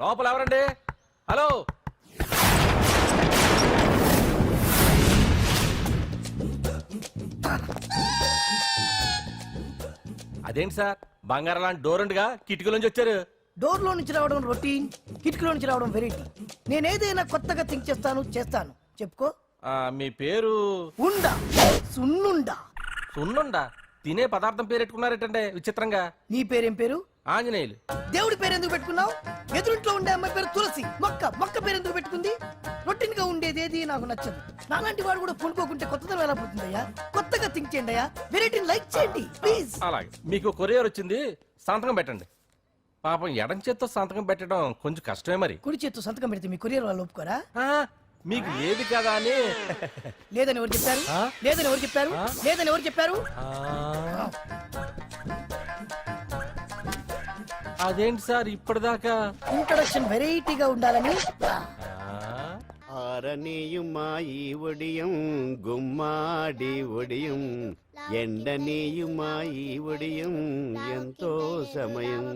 లోపల ఎవరండి? హలో, అదేంటి సార్ బంగారం లాంటి డోర్ ఉండగా కిటికీలోంచి వచ్చారు? డోర్ లో నుంచి రావడం రొటీన్, కిటికీలో నుంచి రావడం వెరైటీ. నేనేదైనా కొత్తగా థింక్ చేస్తాను. చెప్పుకో. మీ పేరు? ఉండా, సున్నుండా. సున్నుండా? తినే పదార్థం పేరు పెట్టుకున్నారేటంటే విచిత్రంగా. నీ పేరేం పేరు? ఆంజనేయులు. దేవుడి పేరు ఎందుకు పెట్టుకున్నావు? ఎదురింట్లో ఉండే అమ్మాయి పేరు తులసి. మొక్క పేరు ఎందుకు పెట్టుకుంది? రొటీన్ గా ఉండేది ఏది నాకు నచ్చదు. నాలాంటి వాడు కూడా కొనుక్కోకుంటే కొత్తదనం ఎలా పోతుందయ్యా? కొత్తగా థింక్ చేయండి అయ్యా, వెరైటీని లైక్ చేయండి ప్లీజ్. అలాగే, మీకు కొరియర్ వచ్చింది, సంతకం పెట్టండి. పాపం ఎడం చేత్తో సంతకం పెట్టడం కొంచెం కష్టమే మరి. కుడి చేత్తో సంతకం పెడితే మీ కొరియర్ వాళ్ళు ఒప్పుకోరా? మీకు ఏది కదా అని. లేదని ఎవరు చెప్పారు? లేదని ఎవరు చెప్పారు? అదేంటి సార్ ఇప్పటిదాకా ఇంట్రడక్షన్ వెరైటీగా ఉండాలని. ఆరనీయుమాయి ఒడియం గుమ్మాడి ఒడియం ఎండనీయుమాయి ఒడియం ఎంతో సమయం.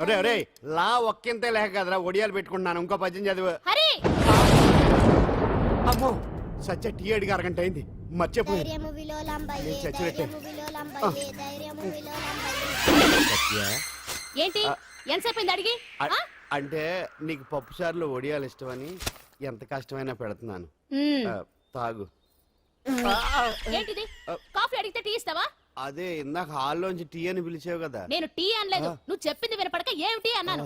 అరే అరే లా ఒక్కింతే లేక కదరా ఒడియాలు పెట్టుకుంటున్నాను. ఇంకో పద్యం చదివు. అమ్మో సత్య టీ అడిగి అరగంట అయింది, మర్చిపోయి చచ్చినట్టే. ఏంటి ఎంతసేపు అడిగి? అంటే నీకు పప్పు సార్లు ఒడియాలు ఇష్టమని ఎంత కష్టమైనా పెడుతున్నాను, తాగు. ఏంటిది? కాఫీ అడిగితే టీ ఇస్తావా? అదే ఇందాక హాల్లోంచి టీ అని పిలిచావు కదా. నేను టీ అనలేదు, నువ్వు చెప్పింది వినపడక ఏమిటి అన్నాను.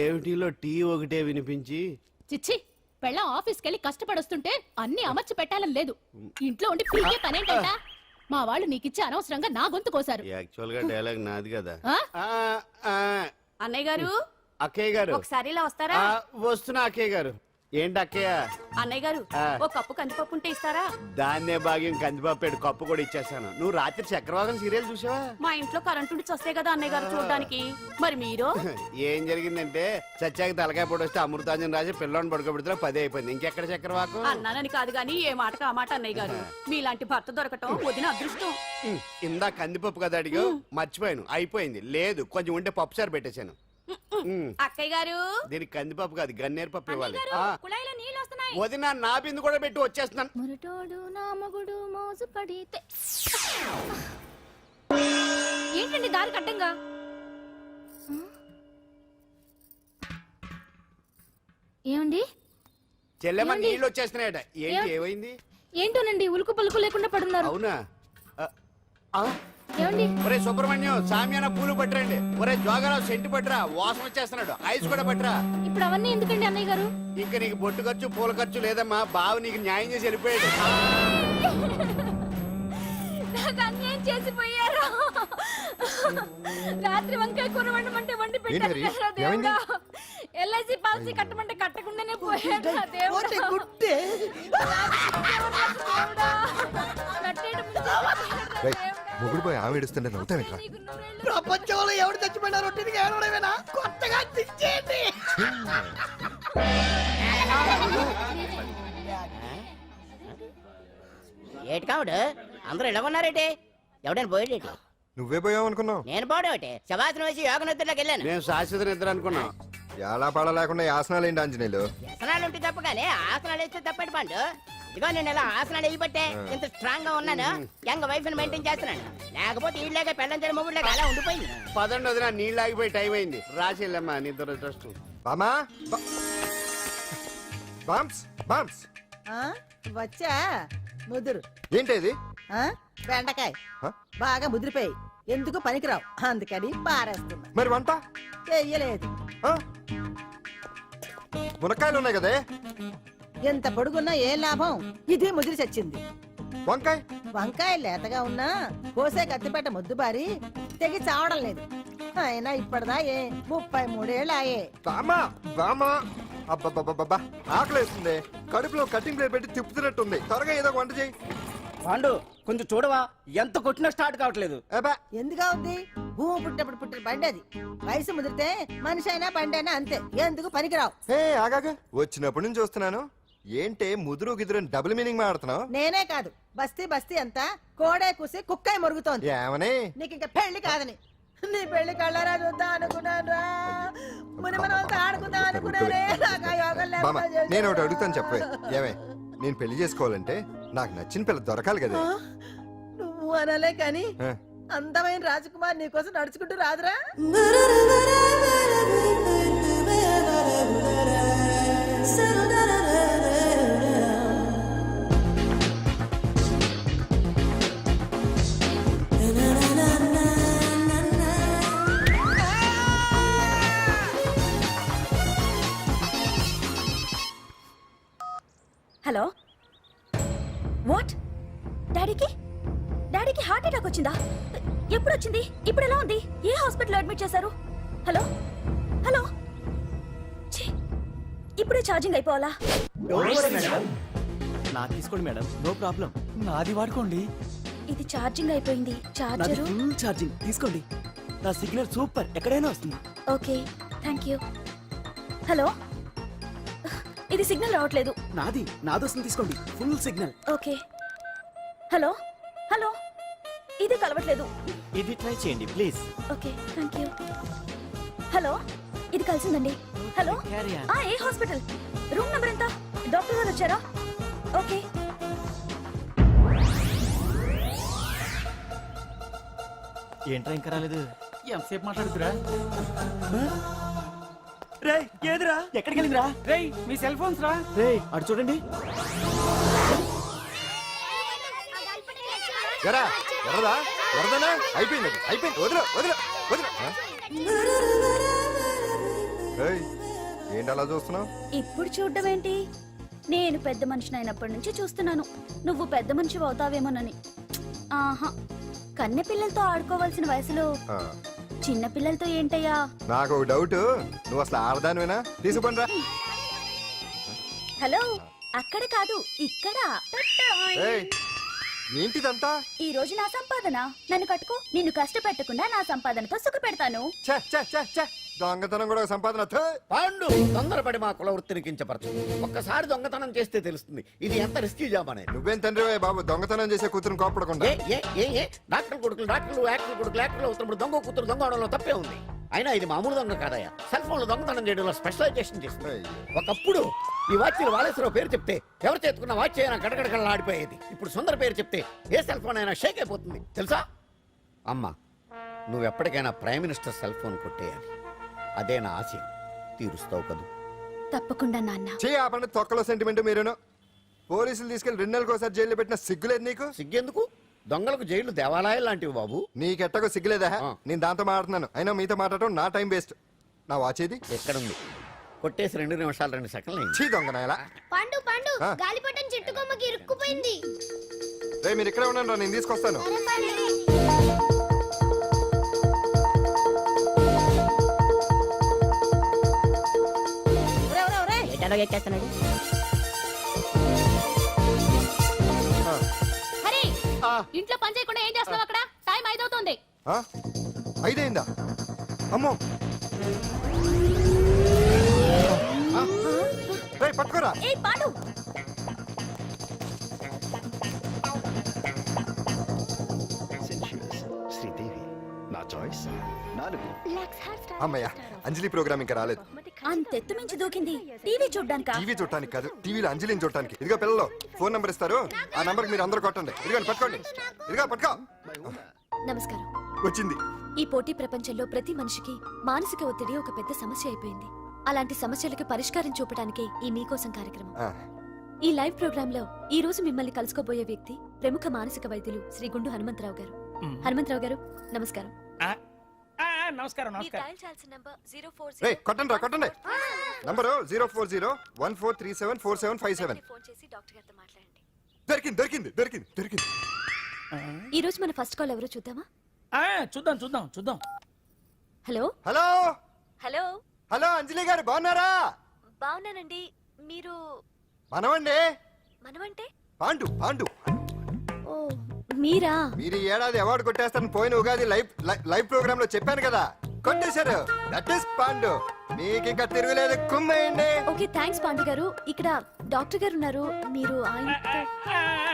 ఏమిటిలో టీ ఒకటే వినిపించి. చిచ్చి, పెళ్ళం ఆఫీస్కి వెళ్ళి కష్టపడొస్తుంటే అన్ని అమర్చి పెట్టాలని లేదు. ఇంట్లో ఉండి పీకే పనేంటంట? మా వాళ్ళు నీకిచ్చే అనవసరంగా నా గొంతు కోసారు. యాక్చువల్ గా డైలాగ్ నాది కదా. అన్నయ్య గారు, అక్కయ్య గారు ఒకసారి ఇలా వస్తారా? వస్తున్నా అక్కయ్య గారు. ఏంటి అక్కయ్య? అన్నయ్య గారు, ఒక కప్పు కందిపప్పు ఉంటే ఇస్తారా? దాన్నే భాగ్యం కందిపప్పు కప్పు కూడా ఇచ్చేసాను. నువ్వు రాత్రి చక్రవాదం సీరియల్ చూసావా? మా ఇంట్లో కరెంటు వస్తే కదా అన్నయ్య గారు చూడడానికి. మరి మీరు? ఏం జరిగిందంటే సత్యాకి తలకాయ పొడి వస్తే అమృతాంజన్ రాజు పిల్లని పడుకోబెడితే 10 అయిపోయింది. ఇంకెక్కడ చక్రవాకం? అన్నానని కాదు గానీ ఏ మాటకు ఆ మాట అన్నయ్య గారు. మీలాంటి భర్త దొరకటం వదిన అదృష్టం. ఇందా కందిపప్పు కదా అడిగా, మర్చిపోయాను. అయిపోయింది. లేదు కొంచెం ఉంటే పప్పు సార్ పెట్టేశాను. అక్కయ్య గారు, దీనికి కందిపప్పు కాదు గన్నేరు పప్పు ఇవ్వాలి. కుళాయిలో నీళ్ళు వస్తున్నాయి. వదిన నా బిందు కూడా పెట్టి వచ్చేస్తున్నాను. మురటోడు నా మగుడు మోజు పడితే. ఏంటండి దారి కట్టంగా? ఏమండి? చెల్లెమ్మ నీళ్ళు వచ్చేస్తున్నాయట. ఏంటి ఏమైంది? ఏంటోనండి ఉలుకు పలుకు లేకుండా పడున్నారు. అవునా? ఏమండి? ఒరే సుబ్రహ్మణ్యం సామ్యాన పూలు పట్టరండి. ఒరే జోగరావు సెంటు పట్టరా, వాసన వచ్చేస్తున్నాడు. ఐస్ కూడా పట్టరా. ఇప్పుడు అవన్నీ ఎందుకండి అన్నయ్య గారు? ఇంకా నీకు బొట్టు ఖర్చు పూల ఖర్చు లేదమ్మా. బావ నీకు న్యాయం చేసి వెళ్ళిపోయాడు. నాకు అన్యాయం చేసిపోయారు. రాత్రి వంకాయ కూర వండమంటే వండి పెట్టారు. ఎల్ఐసి పాలసీ కట్టమంటే కట్టకుండానే పోయాడు. మొగుడు పోయి ఆమె ఏడుస్తుంటే నవ్వుతావేంట్రా? ప్రపంచంలో ఎవరు చచ్చిపోయినా రొట్టెని ఏడవడమేనా? కొత్తగా తెచ్చేయండి. ఏటి కావుడు అందరూ ఇలా ఉన్నారేటి? ఎవడైనా పోయేటి? నువ్వే పోయావు అనుకున్నావు. నేను పోవడం ఒకటి శవాసనం వేసి యోగ నిద్రలోకి వెళ్ళాను. నేను శాశ్వత నిద్ర అనుకున్నా. ఎలా పాడ లేకుండా ఆసనాలు ఏంటి ఆంజనేయులు? వ్యసనాలు ఉంటే తప్ప కానీ ఆసనాలు వేస్తే తప్పటి పండు. ఇదిగో నేను ఇలా ఆసనాలు వేయబట్టే ఇంత స్ట్రాంగ్ గా ఉన్నాను. యంగ్ వైఫ్ ని మెయింటైన్ చేస్తున్నాను. లేకపోతే ఈళ్ళగా పెళ్ళంచడి మొగుడులాగా అలా ఉండిపోయింది. పదండి వదిన, నీళ్ళు ఆగిపోయి టైం అయింది. రాసేళ్ళమ్మా నిద్ర ట్రస్ట్. బామా బామ్స్ బామ్స్ వచ్చా ముదురు. ఏంటి బెండకాయ బాగా ముదిరిపోయి ఎందుకు పనికిరావు, అందుకని పారేస్తున్నా. మరి వంట చెయ్యలేదు. మునక్కాయలు ఉన్నాయి కదే, ఎంత పొడుగున్నా ఏం లాభం? ఇది ముదిరి చచ్చింది. వంకాయ వంకాయ లేతగా ఉన్నా కోసే కత్తిపేట ముద్దు బారి తెగి చావడం లేదు. అయినా ఇప్పటిదా 33 ఏళ్ళు ఆయే. బామా బామా అబ్బబ్బబ్బబ్బా ఆకలేస్తుంది. కడుపులో కటింగ్ ప్లేట్ పెట్టి తిప్పుతున్నట్టుంది. త్వరగా ఏదో వంట చేయి. పాండు కొంచెం చూడవా, ఎంత కొట్టినా స్టార్ట్ కావట్లేదు. ఎందుకు అవుద్ది? భూమి పుట్టినప్పుడు పుట్టిన బండి అది. వయసు ముదిరితే మనిషి అయినా బండి అయినా అంతే. ఎందుకు పనికిరావు. ఆగాగా వచ్చినప్పటి నుంచి చూస్తున్నాను. ఏంటే ముదురు గిదురు డబుల్ మీనింగ్ మాడుతున్నావు? నేనే కాదు, బస్తీ బస్తీ అంతా కోడే కూసి కుక్కాయ మొరుగుతోంది. ఏమని? నీకు ఇంకా పెళ్లి కాదని. నీ పెళ్లి కళ్ళారా చూద్దా అనుకున్నాను. అనుకున్నానే నాకు ఆ యోగం బామ్మ లేకుండా నేను ఒకటి చేశావు. అడుగుతాను చెప్పే ఏమే నేను పెళ్లి చేసుకోవాలంటే నాకు నచ్చిన పిల్ల దొరకాలి కదా ఆ? నువ్వు అనలే కాని ఆ. అందమైన రాజకుమార్ నీకోసం నడుచుకుంటూ రాదురా హలో వాట్ డాడీకి డాడీకి హార్ట్ అటాక్ వచ్చిందా ఎప్పుడు వచ్చింది ఇప్పుడు ఎలా ఉంది ఏ హాస్పిటల్ అడ్మిట్ చేశారు హలో హలో ఛీ, ఇప్పుడే ఛార్జింగ్ అయిపోవాలా నా తీసుకోండి మేడం నో ప్రాబ్లం నాది వాడుకోండి ఇది ఛార్జింగ్ అయిపోయింది నాది చార్జరు ఫుల్ ఛార్జింగ్ తీసుకోండి నా సిగ్నల్ సూపర్ ఎక్కడైనా వస్తుంది ఓకే థ్యాంక్ యూ హలో ఇది సిగ్నల్ రావట్లేదు నాది వస్తుంది తీసుకోండి full signal okay hello hello ఇది కలవట్లేదు ఇది ట్రై చేయండి please okay thank you hello ఇది కలిసిందండి హలో carry on. ఏ హాస్పిటల్ రూమ్ నెంబర్ ఎంత డాక్టర్ గారు వచ్చారా ఓకే ఏంట్రా ఇంకా రాలేదు ఎంతసేపు మాట్లాడుతురా రే ఏదిరా ఎక్కడికి వెళ్ళిందిరా రే మీ సెల్ ఫోన్స్ రా రే అటు చూడండి ఎరా ఎర్రదా ఎర్రదనా అయిపోయింది అది, అయిపోయింది వదిలే వదిలే వదిలే ఆ? ఏయ్, ఏంటి అలా చూస్తున్నావు ఇప్పుడు చూడ్డం ఏంటి నేను పెద్ద మనిషిని అయినప్పటి నుంచి చూస్తున్నాను నువ్వు పెద్ద మనిషి అవుతావేమోనని ఆహా కన్నె పిల్లలతో ఆడుకోవాల్సిన వయసులో చిన్న పిల్లలతో ఏంటయ్యా నాకు ఒక డౌట్ నువ్వు అసలు ఆడదానివేనా తీసుకుంటా హలో అక్కడ కాదు ఇక్కడ ఏయ్ ఏంటిదంతా ఈ రోజు నా సంపాదన నన్ను కట్టుకో నిన్ను కష్టపెట్టకుండా నా సంపాదనతో సుఖ పెడతాను ఛే, ఛే, ఛే, ఛే. దొంగతనం కూడా ఒక సంపాదన థూ. పాండు తొందరపడి మా కుల వృత్తిని కించపరచు ఒక్కసారి దొంగతనం చేస్తే తెలుస్తుంది ఇది ఎంత రిస్కీ జాబ్ అనేది నువ్వేం తండ్రి బాబు దొంగతనం చేసే కూతురు కోపడకుండా డాక్టర్ కొడుకులు డాక్టర్లు యాక్టర్ కొడుకులు యాక్టర్లు అవుతున్నప్పుడు దొంగ కూతురు దొంగ అవడంలో తప్పే ఉంది అయినా ఇది మామూలు దొంగ కాదయ్యా సెల్ ఫోన్ లో దొంగతనం చేయడంలో స్పెషలైజేషన్ చేస్తుంది అయ్యో. ఒకప్పుడు ఈ వాచ్లు వాలేశ్వరరావు పేరు చెప్తే ఎవరు చేతుకున్న వాచ్ అయినా గడగడగడలా ఆడిపోయేది ఇప్పుడు సుందర పేరు చెప్తే ఏ సెల్ ఫోన్ అయినా షేక్ అయిపోతుంది తెలుసా అమ్మా నువ్వు ఎప్పటికైనా ప్రైమ్ మినిస్టర్ సెల్ ఫోన్ కొట్టేయాలి అదే నా ఆశ తీరుస్తావు కదూ తప్పకుండా నాన్న చే ఆ పండు తొక్కలో సెంటిమెంట్ మీరేను పోలీసులు తీసుకెళ్లి 2 నెలలకు ఒకసారి జైల్లో పెట్టిన సిగ్గులేదు నీకు సిగ్గెందుకు దొంగలకు జైలు దేవాలయాలు లాంటివి బాబు నీకెట్టకో సిగ్గులేదా ఆ. నేను దాంతో మాట్లాడుతున్నాను అయినా మీతో మాట్లాడటం నా టైం వేస్ట్ నా వాచేది ఎక్కడుంది కొట్టేసి 2 నిమిషాలు 2 సెకండ్లు అయింది. చీ దొంగ నాయలా పండు పండు ఆ? గాలిపటం చెట్టు కొమ్మకి ఇరుక్కుపోయింది రే మీరు ఇక్కడే ఉండండి రా, నేను తీసుకొస్తాను ఒరేయ్, ఒరేయ్, ఒరేయ్. ఎట్టలో ఎక్కేస్తున్నాడు హరి ఇంట్లో పని చేయకుండా ఏం చేస్తావు అక్కడ టైం 5 అవుతుంది ఆ? 5 అయిందా అమ్మో రే పట్టుకోరా ఏ పాడు శ్రీదేవి నా చాయిస్ 4 అమ్మయ్య అంజలి ప్రోగ్రామ్ ఇంకా రాలేదు అంతెత్తు మించి దూకింది టీవీ చూడ్డానికా టీవీ చూడటానికి కాదు టీవీలో అంజలిని చూడటానికి ఇదిగో పిల్లలు ఫోన్ నంబర్ ఇస్తారు ఆ నంబర్ మీరు అందరూ కొట్టండి ఇదిగోండి పట్టుకోండి ఇదిగో పట్టుకో నమస్కారం వచ్చింది ఈ పోటీ ప్రపంచంలో ప్రతి మనిషికి మానసిక ఒత్తిడి ఒక పెద్ద సమస్య అయిపోయింది అలాంటి సమస్యలకు పరిష్కారం చూపడానికే ఈ మీకోసం కార్యక్రమం ఆ, ఈ లైవ్ ప్రోగ్రామ్ లో ఈ రోజు మిమ్మల్ని కలుసుకోబోయే వ్యక్తి ప్రముఖ మానసిక వైద్యులు శ్రీ గుండు హనుమంతరావు గారు హనుమంతరావు గారు నమస్కారం నమస్కారం మీరు డయల్ చేయాల్సిన నంబర్ 040 రే కొట్టండి రా కొట్టండి నంబరు 04014374757 ఫోన్ చేసి డాక్టర్ గారితో మాట్లాడండి దొరికింది దొరికింది దొరికింది దొరికింది ఈ రోజు మన ఫస్ట్ కాల్ ఎవరో చూద్దామా చూద్దాం హలో హలో హలో హలో అంజలి గారు బాగున్నారా బాగున్నానండి మీరు మనమండి మనమంటే పాండు పాండు ఓ మీరా మీరు ఈ ఏడాది అవార్డు కొట్టేస్తారని పోయిన ఉగాది లైవ్ ప్రోగ్రామ్ లో చెప్పాను కదా కొట్టేశారు దట్ ఇస్ పాండు మీకు ఇంకా తిరుగులేదు, కుమ్మేయండి. ఓకే థ్యాంక్స్ పాండు గారు. ఇక్కడ డాక్టర్ గారు ఉన్నారు, మీరు ఆయనతో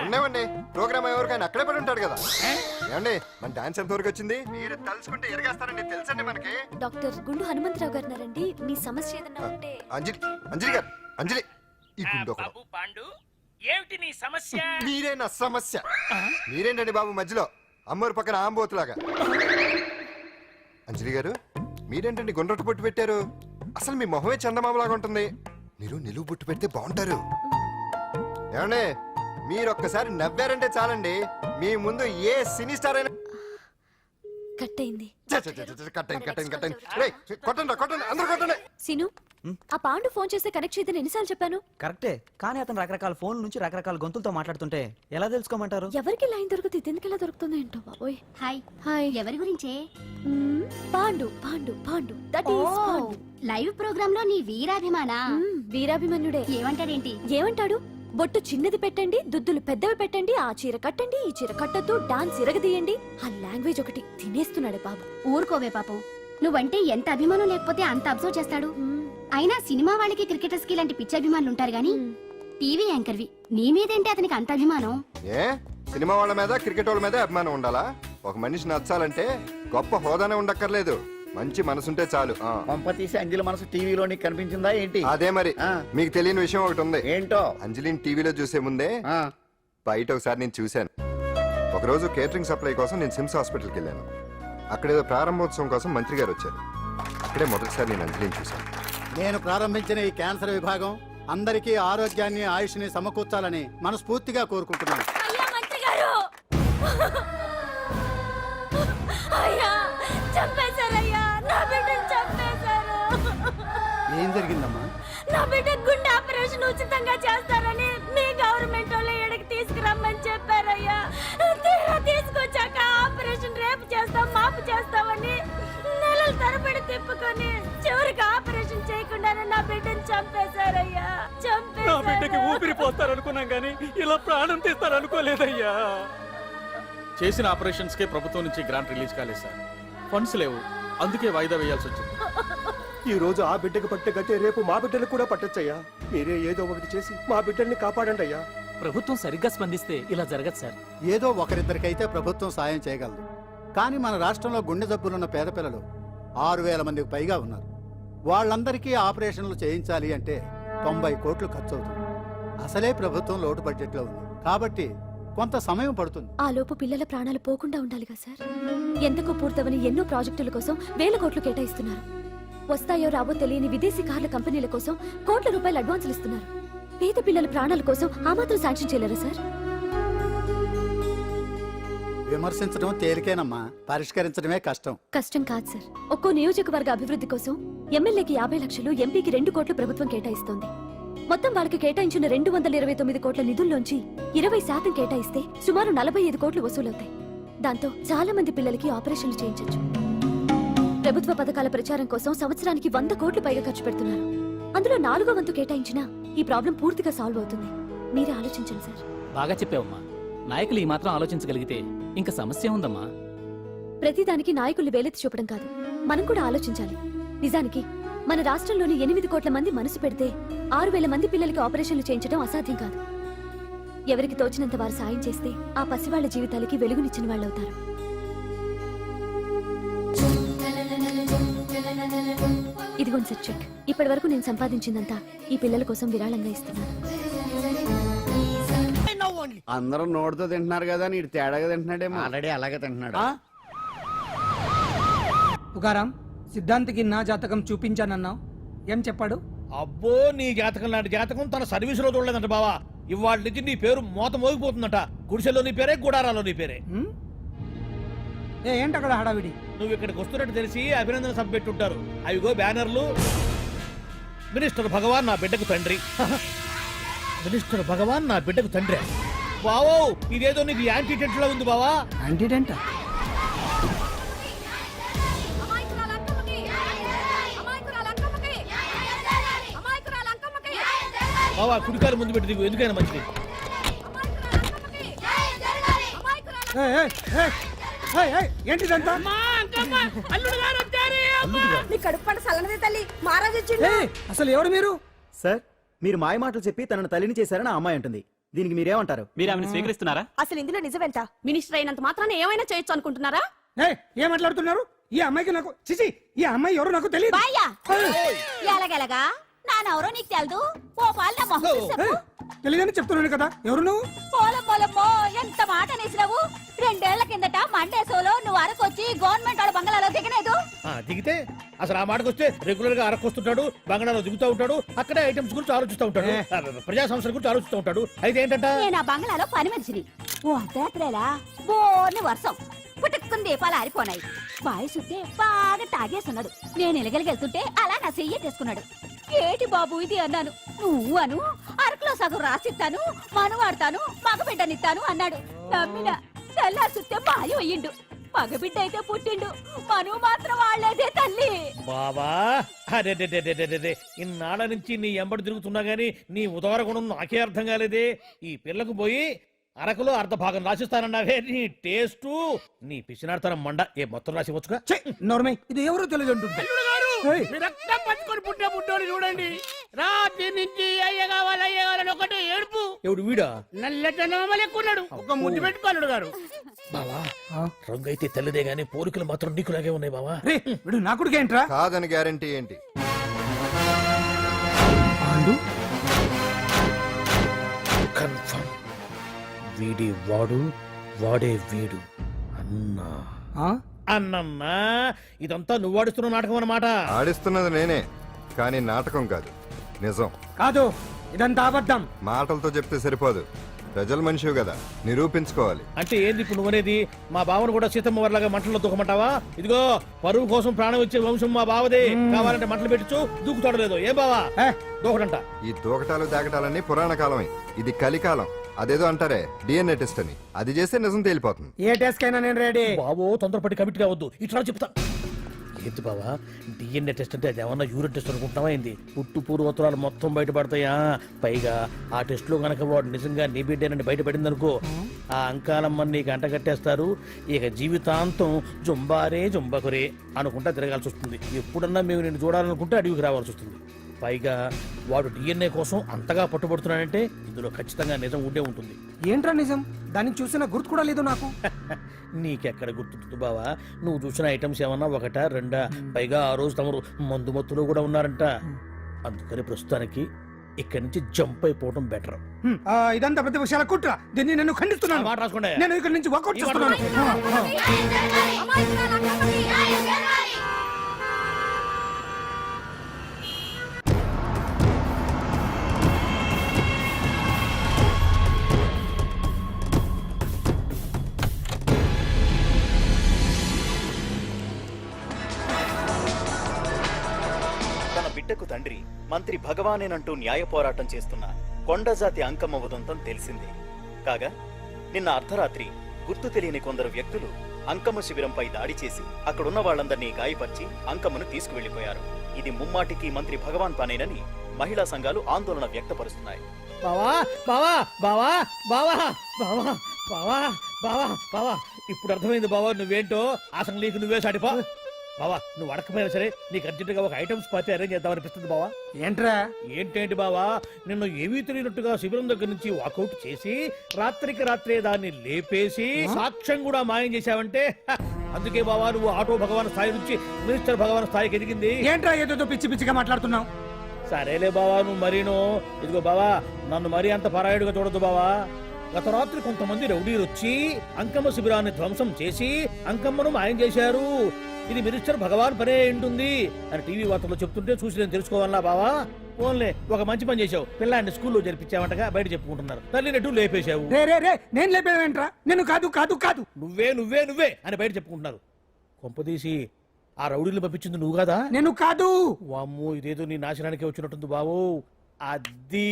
ఉన్నామండి. ప్రోగ్రామ్ ఎవరికైనా అక్కడే పడి ఉంటాడు కదా. ఏమండి మన డాన్స్ ఎంత వరకు వచ్చింది? మీరు తలుచుకుంటే ఎరగేస్తారండి, తెలుసండి మనకి. డాక్టర్ గుండు హనుమంతరావు గారు ఉన్నారండి. మీ సమస్య ఏదన్నా ఉంటే అంజలి అంజలి గారు, అంజలి ఈ గుండు ఒకడు. బాబు పాండు ఏమిటి నీ సమస్య? మీరే నా సమస్య. మీరేంటండి బాబు మధ్యలో అమ్మోరు పక్కన ఆంబోతులాగా? అంజలి గారు మీరేంటండి గుండ్రటి బొట్టు పెట్టారు? అసలు మీ మొహమే చందమామలాగా ఉంటుంది. మీరు నిలువు బొట్టు పెడితే బాగుంటారు. ఏమండి మీరు ఒక్కసారి నవ్వారంటే చాలండి, మీ ముందు ఏ సినీ స్టార్ అయినా కట్ అయింది. కొట్టండి అందరూ కొట్టండి. సీను ఆ పాండు ఫోన్ చేస్తే కనెక్ట్ చేయదని ఎన్నిసార్లు చెప్పాను? కరెక్టే, కానీ అతను రకరకాల ఫోన్ నుంచి రకరకాల గొంతులతో మాట్లాడుతుంటే ఎలా తెలుసుకోమంటారు? ఎవరికి లైన్ దొరుకుతుంది, దీనికి ఎలా దొరుకుతుందో ఏంటో బాబోయ్. Hi hi. ఎవరి గురించే? Pandu Pandu Pandu that is Pandu. Live program లో నీ వీరాభిమాన వీరాభిమన్యుడే. ఏమంటాడేంటి? ఏమంటాడు? బొట్టు చిన్నది పెట్టండి, దుద్దులు పెద్దవి పెట్టండి, ఆ చీర కట్టండి, ఈ చీర కట్టద్దు, డాన్స్ ఇరగదీయండి. ఆ లాంగ్వేజ్ ఒకటి తినేస్తున్నాడు బాబు. ఊరుకోవే పాపం, నువ్వంటే ఎంత అభిమానం లేకపోతే అంత అబ్జర్వ్ చేస్తాడు. అయినా సినిమా వాళ్ళకి క్రికెటర్స్ కి ఇలాంటి పిచ్చి అభిమానులు ఉంటారు గానీ టీవీ యాంకర్వి నీ మీదేంటి అతనికి అంత అభిమానం? ఏ సినిమా వాళ్ళ మీద క్రికెట్ వాళ్ళ మీద అభిమానం ఉండాలా? ఒక మనిషి నచ్చాలంటే గొప్ప హోదానే ఉండక్కర్లేదు, మంచి మనసుంటే చాలు. పంప తీసి అంజలి మనసు టీవీలో నీకు కనిపించిందా ఏంటి? అదే మరి. మీకు తెలియని విషయం ఒకటి ఉంది. ఏంటో? అంజలిని టీవీలో చూసే ముందే బయట ఒకసారి నేను చూశాను. ఒకరోజు కేటరింగ్ సప్లై కోసం నేను సిమ్స్ హాస్పిటల్కి వెళ్ళాను. అక్కడేదో ప్రారంభోత్సవం కోసం మంత్రి గారు వచ్చారు. అక్కడే మొదటిసారి నేను అంజలిని చూశాను. నేను ప్రారంభించిన ఈ క్యాన్సర్ విభాగం అందరికీ ఆరోగ్యాన్ని ఆయుష్ని సమకూర్చాలని మనస్ఫూర్తిగా కోరుకుంటున్నాను. అయ్యా మంత్రి గారు, అయ్యా చంపేశారయ్యా, నా బిడ్డను చంపేశారు. ఏం జరిగిందమ్మా? నా బిడ్డ గుండె ఆపరేషన్ ఉచితంగా చేస్తారని మీ గవర్నమెంట్ వాళ్ళు ఎడకి తీసుకురమ్మని చెప్పారయ్యా. తీరా తీసుకొచ్చాక ఆపరేషన్ రేపు చేస్తాం మాపు చేస్తామని నెలల తరబడి తిప్పుకొని చివరికి ఆపరేషన్ చేయకుండానే నా బిడ్డను చంపేశారయ్యా. నా బిడ్డకి ఊపిరి పోస్తారనుకున్నాం కానీ ఇలా ప్రాణం తీస్తారనుకోలేదయ్యా. చేసిన ఆపరేషన్స్ కే ప్రభుత్వం నుంచి గ్రాంట్ రిలీజ్ కాలేదు సార్. ఫండ్స్ లేవు, అందుకే వాయిదా వేయాల్సి వచ్చింది. ఈ రోజు ఆ బిడ్డకు పట్టే గట్టే రేపు మా బిడ్డలు కూడా పట్టొచ్చయ్యా. మీరే ఏదో ఒకటి చేసి మా బిడ్డల్ని కాపాడండి అయ్యా. ప్రభుత్వం సరిగ్గా స్పందిస్తే ఇలా జరగదు సార్. ఏదో ఒకరిద్దరికైతే ప్రభుత్వం సాయం చేయగలదు, కానీ మన రాష్ట్రంలో గుండె జబ్బులున్న పేద పిల్లలు 6,000 మందికి పైగా ఉన్నారు. వాళ్ళందరికీ ఆపరేషన్లు చేయించాలి అంటే 90 కోట్లు ఖర్చు అవుతుంది. అసలే ప్రభుత్వం లోటు బడ్జెట్లో ఉంది కాబట్టి కొంత సమయం పడుతుంది. ఆ లోపు పిల్లల ప్రాణాలు పోకుండా ఉండాలిగా సార్. ఎందుకు పూర్తవని ఎన్నో ప్రాజెక్టుల కోసం వేల కోట్లు కేటాయిస్తున్నారు. వస్తాయో రావో తెలియని విదేశీ కార్ల కంపెనీల కోసం కోట్ల రూపాయలు అడ్వాన్సులు ఇస్తున్నారు. పేద పిల్లల ప్రాణాల కోసం ఆ మాత్రం శాంక్షన్ చేయలేరా సార్? విమర్శించడం తేలికేనమ్మా, పరిష్కరించడమే కష్టం. కష్టం కాదు సార్. ఒక్కో నియోజకవర్గ అభివృద్ధి కోసం ఎమ్మెల్యేకి 50 లక్షలు, ఎంపీకి 2 కోట్లు ప్రభుత్వం కేటాయిస్తోంది. మొత్తం వాళ్ళకి కేటాయించిన 229 కోట్ల నిధుల్లోంచి 20% కేటాయిస్తే సుమారు 45 కోట్లు వసూలవుతాయి. దాంతో చాలా మంది పిల్లలకి ఆపరేషన్లు చేయించొచ్చు. ప్రభుత్వ పథకాల ప్రచారం కోసం సంవత్సరానికి 100 కోట్లు పైగా ఖర్చు పెడుతున్నారు. అందులో 4వ వంతు కేటాయించినా ఈ ప్రాబ్లం పూర్తిగా సాల్వ్ అవుతుంది. మీరే ఆలోచించండి సార్. బాగా చెప్పావమ్మా. నాయకులు ఈ మాత్రం ఆలోచించగలిగితే ఇంకా సమస్య ఉందమ్మా. ప్రతిదానికి నాయకులు వేలెత్తి చూపడం కాదు, మనం కూడా ఆలోచించాలి. నిజానికి మన రాష్ట్రంలోని 8 కోట్ల మంది మనసు పెడితే 6,000 మంది పిల్లలకి ఆపరేషన్లు చేయించడం అసాధ్యం కాదు. ఎవరికి తోచినంత వారు సాయం చేస్తే ఆ పసివాళ్ల జీవితాలకి వెలుగునిచ్చిన వాళ్ళవుతారు. ఇదిగోండి సార్ చెక్. ఇప్పటి వరకు నేను సంపాదించిందంతా ఈ పిల్లల కోసం విరాళంగా ఇస్తున్నాను. అందరూ నోటితో తింటున్నారు కదా, నీడు తేడాగా తింటున్నాడేమో. ఆల్రెడీ అలాగే తింటున్నాడు. తుకారాం, సిద్ధాంతికి నా జాతకం చూపించానన్నావు, ఏం చెప్పాడు? అబ్బో, నీ జాతకం లాంటి జాతకం తన సర్వీసులో చూడలేదంట బావా. ఇవాళ నుంచి నీ పేరు మోత మోగిపోతుందట. గుడిసెలో నీ పేరే, గుడారాలో నీ పేరే. ఏంటి అక్కడ హడావిడి? నువ్వు ఇక్కడికి వస్తున్నట్టు తెలిసి అభినందన సభ పెట్టుంటారు. అవిగో బ్యానర్లు. మినిస్టర్ భగవాన్ నా బిడ్డకు తండ్రి. మినిస్టర్ భగవాన్ నా బిడ్డకు తండ్రి. బావో, ఇదేదో నీకు యాంటీటెంట్ లా ఉంది బావా. యాంటీటెంట్? బావా, కుడికారు ముందు పెట్టి దిగు, ఎందుకైనా మంచిది. ఏంటిదంతా? అల్లుడు గారు వచ్చారు. నీ కడుపు పంట సల్లనదే తల్లి మహారాజు వచ్చిండు. అసలు ఎవరు మీరు? సార్ మీరు మాయ మాటలు చెప్పి తనను తల్లిని చేశారని ఆ అమ్మాయి అంటుంది. దీనికి మీరేమంటారు? మీరు ఆమెను స్వీకరిస్తున్నారా? అసలు ఇందులో నిజమేంట? మినిస్టర్ అయినంత మాత్రాన ఏమైనా చేయొచ్చు అనుకుంటున్నారా? ఏం మాట్లాడుతున్నారు? ఈ అమ్మాయికి నాకు చిచి, ఈ అమ్మాయి ఎవరు నాకు తెలియదు. బాయ్యా ఎలాగెలగా నానెవరో నీకు తెలదు. ఓ పాల మొహం చెప్పు. తెలియదని చెప్తున్నాను కదా, ఎవరు నువ్వు? పోలమ్మో ఎంత మాట అనేసినావు. 2 ఏళ్ల కిందట మండే సోలో నువ్వు అరకొచ్చి గవర్నమెంట్ వాళ్ళ బంగ్లాలో దిగలేదు. దిగితే అసలు ఆ మాటకు వస్తే రెగ్యులర్ గా అరకొస్తుంటాడు, బంగాళాలో దిగుతూ ఉంటాడు, అక్కడే ఐటమ్స్ గురించి ఆలోచిస్తూ ఉంటాడు, ప్రజా సంస్థల గురించి ఆలోచిస్తూ ఉంటాడు. అయితే ఏంటంట, నేను ఆ బంగ్లాలో పని మనిషిని. ఓ అర్ధరాత్రేలా బోర్ని వర్షం పుట్టుకుని దీపాలు ఆరిపోనాయి. బాయ్ సుట్టే బాగా తాగేస్తున్నాడు. నేను ఎలగలిగెళ్తుంటే అలా నా చెయ్యేసుకున్నాడు. ఏటి బాబు ఇది అన్నాను. నువ్వు అను అరకులో సగం రాసిస్తాను, మను వాడతాను, మగబిడ్డనిస్తాను అన్నాడు. నమ్మిన తెల్లారి సుట్టే మాయం అయ్యిండు. మగబిడ్డ అయితే పుట్టిండు, మను మాత్రం వాళ్లేదే తల్లి. బాబా అరే ఇన్నాళ్ళ నుంచి నీ ఎంబడి తిరుగుతున్నా గానీ నీ ఉదార గుణం నాకే అర్థం కాలేదే. ఈ పిల్లకు పోయి అరకులో అర్ధ భాగం రాసిస్తానన్నావే, నీ టేస్టు నీ పిచ్చినాడతనం మండ. ఏ మొత్తం రాసి వచ్చుగా. నోర్మై, ఇది ఎవరో తెలియదు అంటుంటే. రక్తం పట్టుకొని పుట్టే పుట్టోడు చూడండి. రాత్రి నుంచి అయ్య కావాలని ఒకటే ఏడుపు. ఎవడు వీడా? నల్లెక్కున్నాడు. ఒక ముద్దు పెట్టుకోలేడు గారు. బావా రంగు అయితే తెల్లదే గానీ పోలికలు మాత్రం నీకులాగే ఉన్నాయి బావా. వీడు నా కొడుకేంట్రా? కాదని గ్యారంటీ ఏంటి? కన్ఫర్మ్ వీడి వాడు, వాడే వీడు. అన్నా అన్నమ్మా, ఇదంతా నువ్వు ఆడిస్తున్న నాటకం అన్నమాట. ఆడిస్తున్నది నేనే, కానీ నాటకం కాదు, నిజం. కాదు, ఇదంతా అబద్ధం. మాటలతో చెప్తే సరిపోదు, ప్రజల మనిషివి కదా, నిరూపించుకోవాలి. అంటే ఏంది ఇప్పుడు నువ్వనేది? మా బావను కూడా సీతమ్మ వారిలాగా మంటల్లో దూకమంటావా? ఇదిగో పరువు కోసం ప్రాణం ఇచ్చే వంశం మా బావదే. కావాలంటే మంటలు పెట్టచ్చు, దూకుతాడు లేదు. ఏం బావా దూకడంట? ఈ దూకటాలు దాకటాలన్నీ పురాణ కాలమే, ఇది కలికాలం. అదేదో అంటారే డిఎన్ఏ టెస్ట్ అని, అది చేస్తే నిజం తేలిపోతుంది. ఏ టెస్ట్ కైనా నేను రెడీ. బావో తొందరపడి కమిట్ కావద్దు, ఇట్లా చెప్తా. ఏంటి బావా డిఎన్ఏ టెస్ట్ అంటే అది ఏమన్నా యూరిన్ టెస్ట్ అనుకుంటావా ఏంది? పుట్టు పూర్వోత్తరాలు మొత్తం బయటపడతాయా? పైగా ఆ టెస్ట్ లో గనక వాడు నిజంగా నీ బిడ్డేనని బయటపడింది అనుకో, ఆ అంకాలమ్మని నీకు అంటగట్టేస్తారు. ఇక జీవితాంతం జుంబారే జుంబకురే అనుకుంటా తిరగాల్సి వస్తుంది. ఎప్పుడన్నా మేము నేను చూడాలనుకుంటే అడవికి రావాల్సి వస్తుంది. పైగా వాడు డిఎన్ఏ కోసం అంతగా పట్టుబడుతున్నాడంటే ఇందులో ఖచ్చితంగా నిజం ఉండే ఉంటుంది. ఏంట్రా నిజం? దాన్ని చూసిన గుర్తు కూడా లేదు నాకు. నీకెక్కడ గుర్తుంటుంది బావా? నువ్వు చూసిన ఐటమ్స్ ఏమన్నా ఒకటా రెండా? పైగా ఆ రోజు తమరు మందు మత్తులో కూడా ఉన్నారంట. అందుకని ప్రస్తుతానికి ఇక్కడి నుంచి జంప్ అయిపోవడం బెటర్. ఇదంతా పెద్ద విషయాల కుట్ర. దీన్ని నేను ఖండిస్తున్నాను. మాట రాసుకోండి. నేను ఇక్కడి నుంచి వర్కౌట్ చేస్తున్నాను. బిడ్డకు తండ్రి మంత్రి భగవానేనంటూ న్యాయ పోరాటం చేస్తున్న కొండజాతి అంకమ్మ ఉదంతం తెలిసిందే. కాగా నిన్న అర్ధరాత్రి గుర్తు తెలియని కొందరు వ్యక్తులు అంకమ్మ శిబిరంపై దాడి చేసి అక్కడున్న వాళ్ళందరినీ గాయపరిచి అంకమ్మను తీసుకువెళ్లిపోయారు. ఇది ముమ్మాటికి మంత్రి భగవాన్ పనేనని మహిళా సంఘాలు ఆందోళన వ్యక్తపరుస్తున్నాయి. బావా బావా బావా బావా బావా బావా బావా బావా ఇప్పుడు అర్థమైంది బావా నువ్వేంటో. అసలు నీకు నువ్వే సాటిపో బావా. నువ్వు అడకపోయినా సరే నీకు అర్జెంటుగా ఒక ఐటమ్స్ పార్టీ అరేంజ్ చేద్దాం అనిపిస్తుంది బావా. ఏంట్రా? ఏంటేంటి బావా, నిన్ను ఏమీ తెలియనట్టుగా శిబిరం దగ్గర నుంచి వాకౌట్ చేసి రాత్రికి రాత్రే దాన్ని లేపేసి సాక్ష్యం కూడా మాయం చేశావంటే అందుకే బావా నువ్వు ఆటో భగవాన్ స్థాయి నుంచి మినిస్టర్ భగవాన్ స్థాయికి ఎదిగింది. ఏంట్రా ఏదో పిచ్చి పిచ్చిగా మాట్లాడుతున్నావు? సరేలే బావా నువ్వు మరీను. ఇదిగో బావా నన్ను మరీ అంత పరాయుడుగా చూడద్దు బావా. గత రాత్రి కొంతమంది రౌడీలు వచ్చి అంకమ్మ శిబిరాన్ని ధ్వంసం చేసి అంకమ్మను మాయం చేశారు. ఇది మినిస్టర్ భగవాన్ పనే ఉంటుంది అని టీవీ వార్తల్లో చెప్తుంటే చూసి నేను తెలుసుకోవాలా బావా. ఓన్లే ఒక మంచి పని చేశావు, పిల్లాన్ని స్కూల్లో జరిపించావంటగా బయట చెప్పుకుంటున్నారు. తల్లినట్టు లేపేశావు. నేను లేపేవేంట్రా? నేను కాదు కాదు కాదు నువ్వే నువ్వే నువ్వే అని బయట చెప్పుకుంటున్నారు. కొంపదీసి ఆ రౌడీలు పంపించింది నువ్వు కాదా? నేను కాదు. వామ్మో ఇదేదో నీ నాశనానికి వచ్చినట్టుంది బావు. అది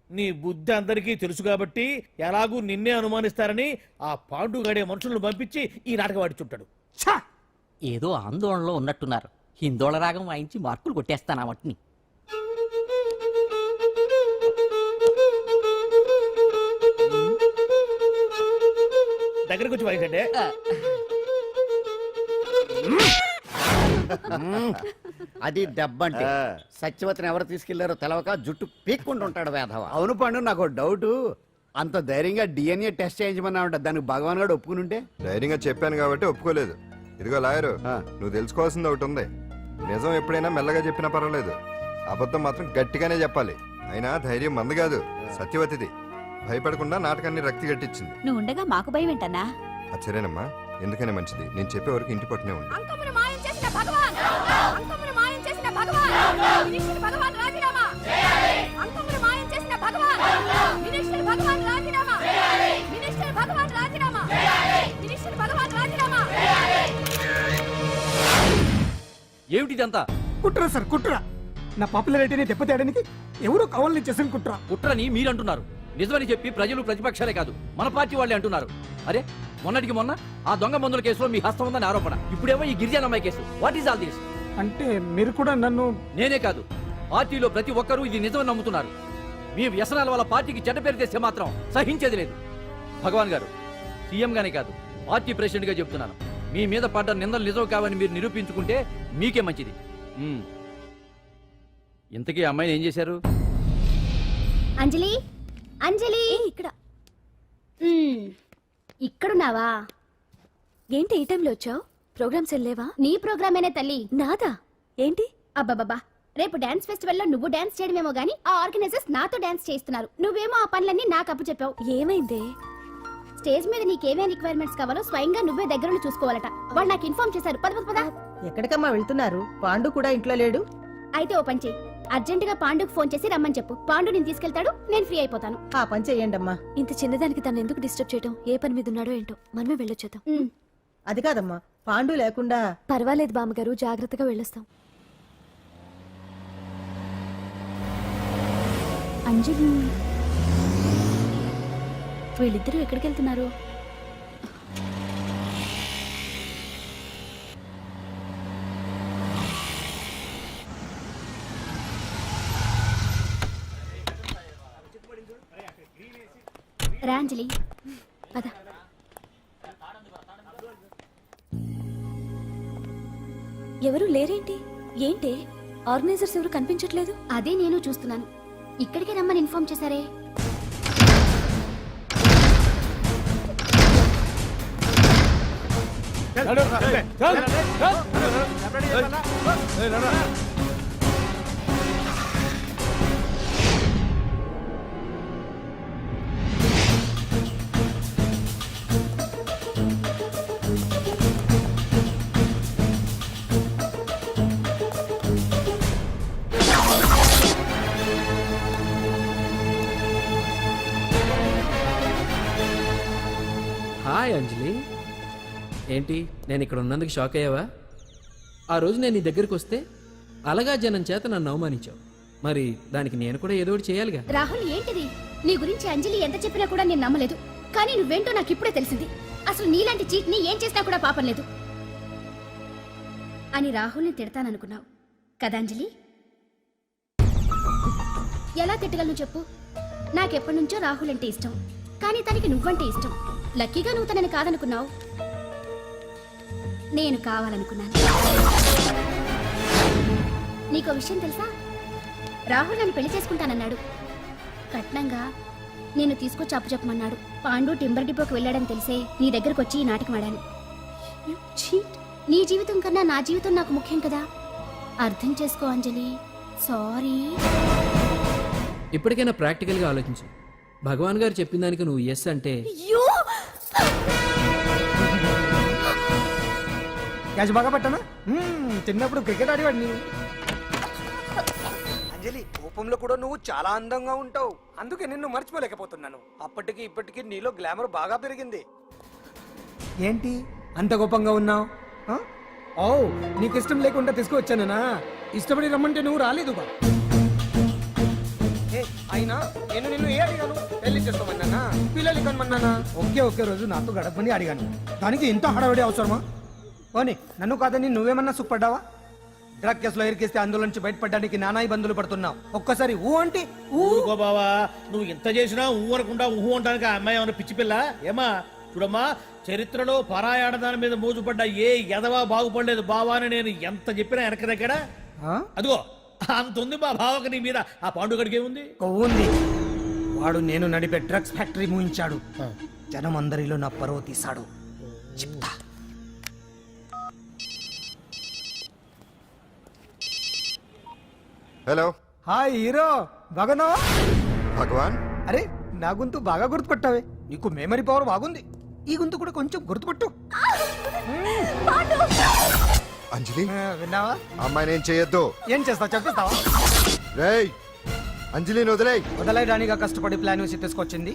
నీ బుద్ధి అందరికీ తెలుసు కాబట్టి ఎలాగూ నిన్నే అనుమానిస్తారని ఆ పాండుగాడే మనుషులను పంపించి ఈ నాటకం ఆడిచుంటాడు. ఏదో ఆందోళనలో ఉన్నట్టున్నారు. హిందోళ రాగం వాయించి మార్కులు కొట్టేస్తాను వాటిని. దగ్గరకు వచ్చి వాయించండి. అది దెబ్బంటే సత్యవతిని ఎవరు తీసుకెళ్లారో తెలవక జుట్టు పీక్కుంటూ ఉంటాడు వేధవ. అవును పండు నాకు డౌట్, అంత ధైర్యంగా డిఎన్ఏ టెస్ట్ చేయించమన్నా ఉంటా, దానికి భగవాన్ గారు ఒప్పుకుని ఉంటే. ధైర్యంగా చెప్పాను కాబట్టి ఒప్పుకోలేదు. ఇదిగో లాయరు, నువ్వు తెలుసుకోవాల్సింది ఒకటి ఉంది. నిజం ఎప్పుడైనా మెల్లగా చెప్పినా పర్వాలేదు, అబద్ధం మాత్రం గట్టిగానే చెప్పాలి. అయినా ధైర్యం మంది కాదు, సత్యవతిది. భయపడకుండా నాటకాన్ని రక్తి గట్టించింది. నువ్వు ఉండగా మాకు భయం ఏంటన్నా? సరేనమ్మా, ఎందుకనే మంచిది. నేను చెప్పే వరకు ఇంటి పట్టునే ఉంది. అంకమును మాయం చేసిన భగవాన్, అంకమును మాయం చేసిన భగవాన్, మినిస్టర్ భగవాన్ రాజీనామా. అంకమును మాయం చేసిన భగవాన్, మినిస్టర్ భగవాన్ రాజీనామా. మినిస్టర్ భగవాన్ రాజీనామా. మినిస్టర్ భగవాన్ రాజీనామా. ఏమిటిదంతా? కుట్ర సార్, కుట్ర. నా పాపులారిటీని దెబ్బతేయడానికి ఎవరో కావాలని చేసిన కుట్ర. కుట్రని మీరంటున్నారు, నిజమని చెప్పి ప్రజలు ప్రతిపక్షాలే కాదు మన పార్టీ వాళ్ళే అంటున్నారు. అరే మొన్నటికి మొన్న ఆ దొంగ మందుల కేసులో మీ హస్తం ఉందని ఆరోపణ, ఇప్పుడేమో ఈ గిరిజన అమ్మాయి case. What is all this? అంటే మీరు కూడా నన్ను... నేనే కాదు, పార్టీలో ప్రతి ఒక్కరూ ఇది నిజమని నమ్ముతున్నారు. మీ వ్యసనాల వల్ల పార్టీకి చెడ్డ పేరు తెస్తే మాత్రం సహించేది లేదు. భగవాన్ గారు, సీఎం గానే కాదు పార్టీ ప్రెసిడెంట్ గా చెప్తున్నాను, మీ మీద పడ్డ నిందలు నిజం కావని మీరు నిరూపించుకుంటే మీకే మంచిది. ఇంతకీ అమ్మాయిని ఏం చేశారు? అంజలి, అంజలి, ఇక్కడ ఇక్కడున్నావా? ఏంటి ఈ టైంలో వచ్చావు? ప్రోగ్రామ్స్ వెళ్ళేవా? నీ ప్రోగ్రామేనే తల్లి. నాదా? ఏంటి? అబ్బబ్బబ్బా, రేపు డాన్స్ ఫెస్టివల్ లో నువ్వు డాన్స్ చేయడమేమో గానీ ఆ ఆర్గనైజర్స్ నాతో డాన్స్ చేస్తున్నారు. నువ్వేమో ఆ పనులన్నీ నాకు అప్పు చెప్పావు. ఏమైందే? స్టేజ్ మీద నీకేమేం రిక్వైర్మెంట్స్ కావాలో స్వయంగా నువ్వే దగ్గరుండి చూసుకోవాలట. వాళ్ళు నాకు ఇన్ఫార్మ్ చేశారు. పద పద పద. ఎక్కడికమ్మా వెళ్తున్నారు? పాండు కూడా ఇంట్లో లేడు. అయితే ఓ పని చెయ్యి, అర్జెంట్ గా పాండుకు ఫోన్ చేసి రమ్మని చెప్పు. పాండు నేను తీసుకెళ్తాడు, నేను ఫ్రీ అయిపోతాను. ఆ పని చెయ్యండమ్మా. ఇంత చిన్నదానికి తను ఎందుకు డిస్టర్బ్ చేయటం? ఏ పని మీద ఉన్నాడో ఏంటో, మనమే వెళ్ళొచ్చేద్దాం. అది కాదమ్మా, పాండు లేకుండా... పర్వాలేదు బామ్మగారు, జాగ్రత్తగా వెళ్ళొస్తాం. అంజలి, వీళ్ళిద్దరూ ఎక్కడికి వెళ్తున్నారు? రా అంజలి, పద. ఎవరు లేరేంటి? ఏంటి ఆర్గనైజర్స్ ఎవరు కనిపించట్లేదు? అదే నేను చూస్తున్నాను. ఇక్కడికే రమ్మని ఇన్ఫార్మ్ చేశారే. హాయ్ అంజలి, ఏంటి నేను ఇక్కడ ఉన్నందుకు షాక్ అయ్యావా? ఆ రోజు నేను నీ దగ్గరికి వస్తే అలగా జనం చేత నన్ను అవమానించావు, మరి దానికి నేను కూడా ఏదో ఒకటి చేయాలిగా. రాహుల్, ఏంటిది? నీ గురించి అంజలి ఎంత చెప్పినా కూడా నేను నమ్మలేదు. కానీ నువ్వేంటో నాకు ఇప్పుడే తెలిసింది. అసలు నీలాంటి చీట్ ని ఏం చేసినా కూడా పాపం లేదు అని రాహుల్ని తిడతాననుకున్నావు కదా అంజలి? ఎలా తిట్టగలను చెప్పు? నాకెప్పటి నుంచో రాహుల్ అంటే ఇష్టం, కానీ తనకి నువ్వంటే ఇష్టం. లక్కీగా నువ్వు తనని కాదనుకున్నావు, నేను కావాలనుకున్నాను. నీకో విషయం తెలుసా? రాహుల్ నన్ను పెళ్లి చేసుకుంటానన్నాడు. కట్నంగా నేను తీసుకొచ్చి అప్పు చెప్పమన్నాడు. పాండు టింబర్ డిపోకి వెళ్ళాడని తెలిసే నీ దగ్గరకు వచ్చి ఈ నాటకం ఆడాను. నీ జీవితం కన్నా నా జీవితం నాకు ముఖ్యం కదా, అర్థం చేసుకో అంజలి. సారీ. ఇప్పటికైనా ప్రాక్టికల్గా ఆలోచించు. భగవాన్ గారు చెప్పిన దానికి నువ్వు ఎస్ అంటే క్యాచ్ బాగా పట్టానా? చిన్నప్పుడు క్రికెట్ ఆడేవాడిని. అంజలి, కోపంలో కూడా నువ్వు చాలా అందంగా ఉంటావు, అందుకే నిన్ను మర్చిపోలేకపోతున్నాను. అప్పటికి ఇప్పటికి నీలో గ్లామర్ బాగా పెరిగింది. ఏంటి అంత కోపంగా ఉన్నావు? ఓ, నీకు ఇష్టం లేకుండా తీసుకువచ్చానా? ఇష్టపడి రమ్మంటే నువ్వు రాలేదుగా. అయినా నేను నిన్ను ఏ అడిగాను? పెళ్లి చేసుకోమన్నానా, పిల్లలు కనమన్నానా? ఒకే రోజు నాతో గడపని అడిగాను, దానికి ఇంత హడావిడి అవసరమా? పోనీ నన్ను కాదని నువ్వేమన్నా సుఖపడ్డావా? డ్రగ్ కేసులో ఇరికిస్తే అందులో నుంచి బయటపడడానికి నానా ఇబ్బందులు పడుతున్నావు. ఒక్కసారి ఊ అంటే ఊరుకో బావా, నువ్వు ఇంత చేసినా ఊ అనకుండా ఊహు అంటానికి ఆ అమ్మాయి ఏమన్నా పిచ్చి పిల్ల? ఏమా చూడమ్మా, చరిత్రలో పరాయాడదాని మీద మోజుపడ్డ ఏ ఎదవా బాగుపడలేదు బావా అని నేను ఎంత చెప్పినా వెనక దగ్గర అదిగో అంత ఉంది మా బావకు నీ మీద. ఆ పాండుగడికి ఏముంది? కొవ్వుంది. వాడు నేను నడిపే డ్రగ్స్ ఫ్యాక్టరీ మూయించాడు. జనం అందరిలో నా పరువు తీశాడు. చెప్తా. హలో హాయ్ హీరో, బాగున్నావా? భగవాన్. అరే నా గొంతు బాగా గుర్తుపట్టావే. నీకు మెమరీ పవర్ బాగుంది. ఈ గొంతు కూడా కొంచెం గుర్తుపట్టు. అంజలి, విన్నావా? అమ్మాయిని ఏం చేయొద్దు. ఏం చేస్తావు చెప్పిస్తావా? రేయ్, అంజలిని వదిలేయ్. వదలయడానిగా కష్టపడి ప్లాన్ వేసి తీసుకొచ్చింది.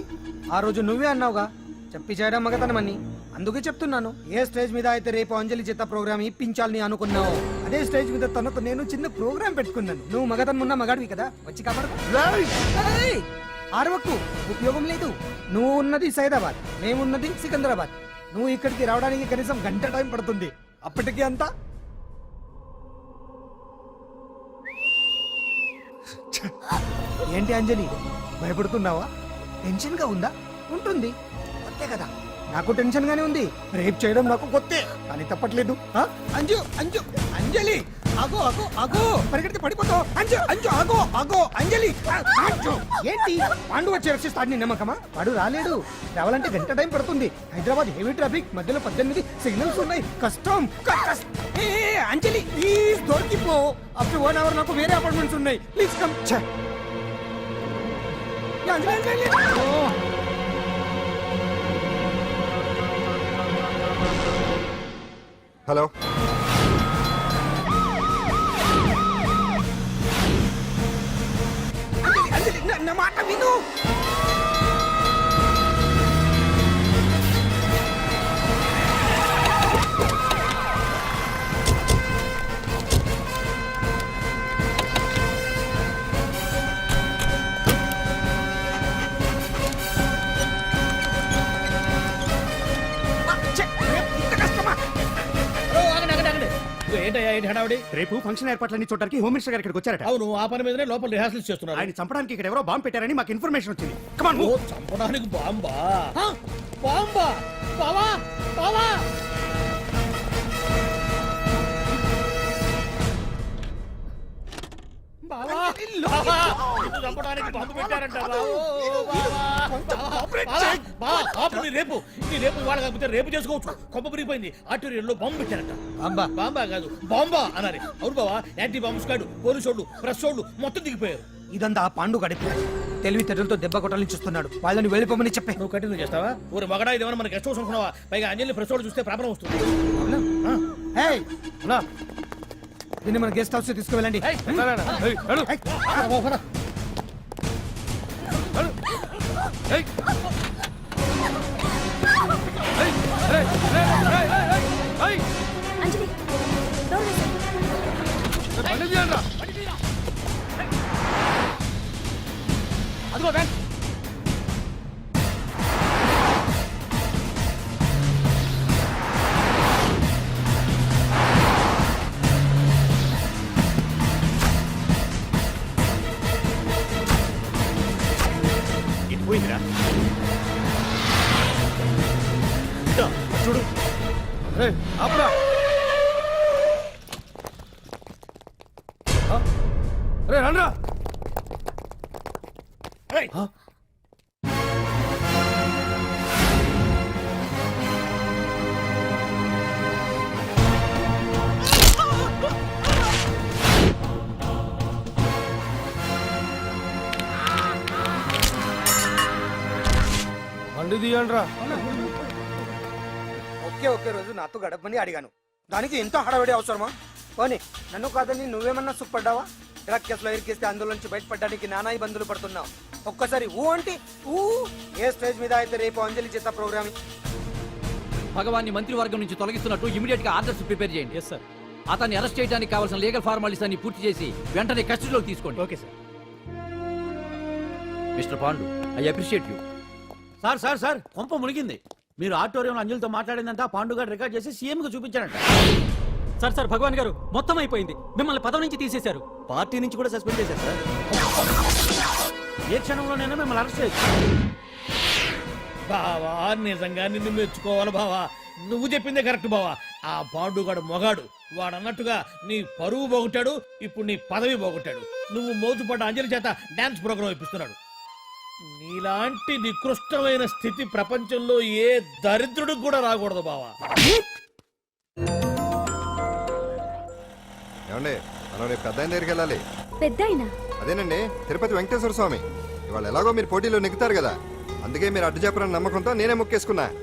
ఆ రోజు నువ్వే అన్నావుగా చెప్పి చేయడం మగతనమని. అందుకే చెప్తున్నాను, ఏ స్టేజ్ మీద అయితే రేపు అంజలి చేత ప్రోగ్రామ్ ఇప్పించాలని అనుకున్నావు, అదే స్టేజ్ మీద తనతో నేను చిన్న ప్రోగ్రామ్ పెట్టుకున్నాను. నువ్వు మగతనం ఉన్న మగాడివి కదా, వచ్చి కాపాడు. ఆరవకు, ఉపయోగం లేదు. నువ్వు ఉన్నది సైదాబాద్, మేమున్నది సికింద్రాబాద్. నువ్వు ఇక్కడికి రావడానికి కనీసం గంట టైం పడుతుంది. అప్పటికి అంతా ఏంటి అంజలి, భయపడుతున్నావా? టెన్షన్ గా ఉందా? ఉంటుంది, కొత్తే కదా. నాకు టెన్షన్ గానే ఉంది. రేప్ చేయడం నాకు కొత్తే, కానీ తప్పట్లేదు. అంజు అంజు అంజలి, ఆగో ఆగో ఆగో, పరిగెడితే పడిపోతావు. అంజు అంజు ఆగో ఆగో అంజలి. అంజు, ఏంటి పాండు వచ్చి రక్షిస్తాడు నీ నమ్మకమా? వాడు రాలేడు. రావాలంటే గంట టైం పడుతుంది. హైదరాబాద్ హెవీ ట్రాఫిక్, మధ్యలో 18 సిగ్నల్స్ ఉన్నాయి. కష్టం. ఏ అంజలి ప్లీజ్ దొరికిపో. అప్పుడు 1 అవర్ నాకు వేరే అపార్ట్మెంట్స్ ఉన్నాయి. Please come. హలో, నా మాట విను. ఏంటయ్యా ఏంటి హడావుడి? రేపు ఫంక్షన్ ఏర్పాట్లన్నీ చూడడానికి హోమ్ మినిస్టర్ గారు ఇక్కడికి వచ్చారట. అవును, ఆ పని మీదనే లోపల రిహార్సల్స్ చేస్తున్నారు. ఆయన చంపడానికి ఇక్కడ ఎవరో బాంబు పెట్టారని మాకు ఇన్ఫర్మేషన్ వచ్చింది. కమాన్. ఓ, చంపడానికి బాంబా? బాంబా? బావా బావా, చంపడానికి బాంబు పెట్టారంట. రేపు ఈ రేపు వాళ్ళ కాకపోతే రేపు చేసుకోవచ్చు. కొమ్మ పిరిగిపోయింది. ఆర్టీరియల్లో బాంబు పెట్టారంట. బాంబా కాదు, బాంబా అన్నారు. అవును బావా, యాంటీ బాంబు స్క్వాడ్, పోలీసు వాళ్ళు, ప్రెస్ వాళ్ళు మొత్తం దిగిపోయారు. ఇదంతా ఆ పాండు గడిపి తెలివితేటలతో దెబ్బ కొట్టాలని చూస్తున్నాడు. వాళ్ళని వెళ్ళిపోమని చెప్పే. నువ్వు కంటిన్యూ చేస్తావా? ఊరి మగడా ఇదేమన్నా మనకి గెస్ట్ హౌస్ అనుకున్నావా? పైగా అంజలి ప్రెస్ వాళ్ళు చూస్తే ప్రాబ్లం వస్తుంది. దీన్ని మన గెస్ట్ హౌస్ తీసుకువెళ్ళండి. అంజలి డోర్ వేసేయ్. అదిగో బ్యాగ్. ఇది పోయిందిరా. చూడు అప్పుడా రండ్రా. బండి తీయండ్రా. ఒకే రోజు నాతో గడపని అడిగాను, దానికి ఎంత హడావిడి అవసరమా? పోనీ నన్ను కాదని నువ్వేమన్నా సుఖపడ్డావా? డ్రగ్ కేసులో ఇరికిస్తే అందులో నుంచి బయటపడడానికి నానా ఇబ్బందులు పడుతున్నావు. ఒక్కసారి ఊ అంటే ఊ. ఏ స్టేజ్ మీద అయితే రేపు అంజలి చేత ప్రోగ్రామ్ భగవాన్ని మంత్రివర్గం నుంచి తొలగిస్తున్నట్టు ఇమీడియట్ గా ఆర్డర్స్ ప్రిపేర్ చేయండి. సార్, అతన్ని అరెస్ట్ చేయడానికి కావాల్సిన లీగల్ ఫార్మాలిటీస్ అన్ని పూర్తి చేసి వెంటనే కస్టడీలోకి తీసుకోండి. Okay sir. Mister Pandu, I appreciate you. Sir sir sir, కొంప మునిగింది. మీరు ఆడిటోరియంలో అంజలితో మాట్లాడిందంతా పాండు గారు రికార్డ్ చేసి సీఎం కు చూపించారంట. సార్ సార్, భగవాన్ గారు మొత్తం అయిపోయింది. మిమ్మల్ని పదవి నుంచి తీసేశారు. పార్టీ నుంచి కూడా సస్పెండ్ చేశారు సార్. ఏ క్షణంలోనైనా మిమ్మల్ని అరెస్ట్ చేయొచ్చు. బావా నిజంగా నిన్ను మెచ్చుకోవాలి బావా. నువ్వు చెప్పిందే కరెక్ట్ బావా. ఆ పాండుగాడు మొగాడు. వాడు అన్నట్టుగా నీ పరువు పోగొట్టాడు, ఇప్పుడు నీ పదవి పోగొట్టాడు. నువ్వు మోతుపడ్డ అంజలి చేత డాన్స్ ప్రోగ్రాం ఇప్పిస్తున్నాడు. నీలాంటి నికృష్టమైన స్థితి ప్రపంచంలో ఏ దరిద్రుడికి కూడా రాకూడదు బావా. ఏమండి మనం రేపు పెద్ద ఆయన దగ్గరికి వెళ్ళాలి. పెద్దాయినా అదేనండి తిరుపతి వెంకటేశ్వర స్వామి. ఇవాళ ఎలాగో మీరు పోటీలో నెగ్గుతారు కదా, అందుకే మీరు అడ్డు చెప్పరని నమ్మకంతో నేనే మొక్కేసుకున్నా.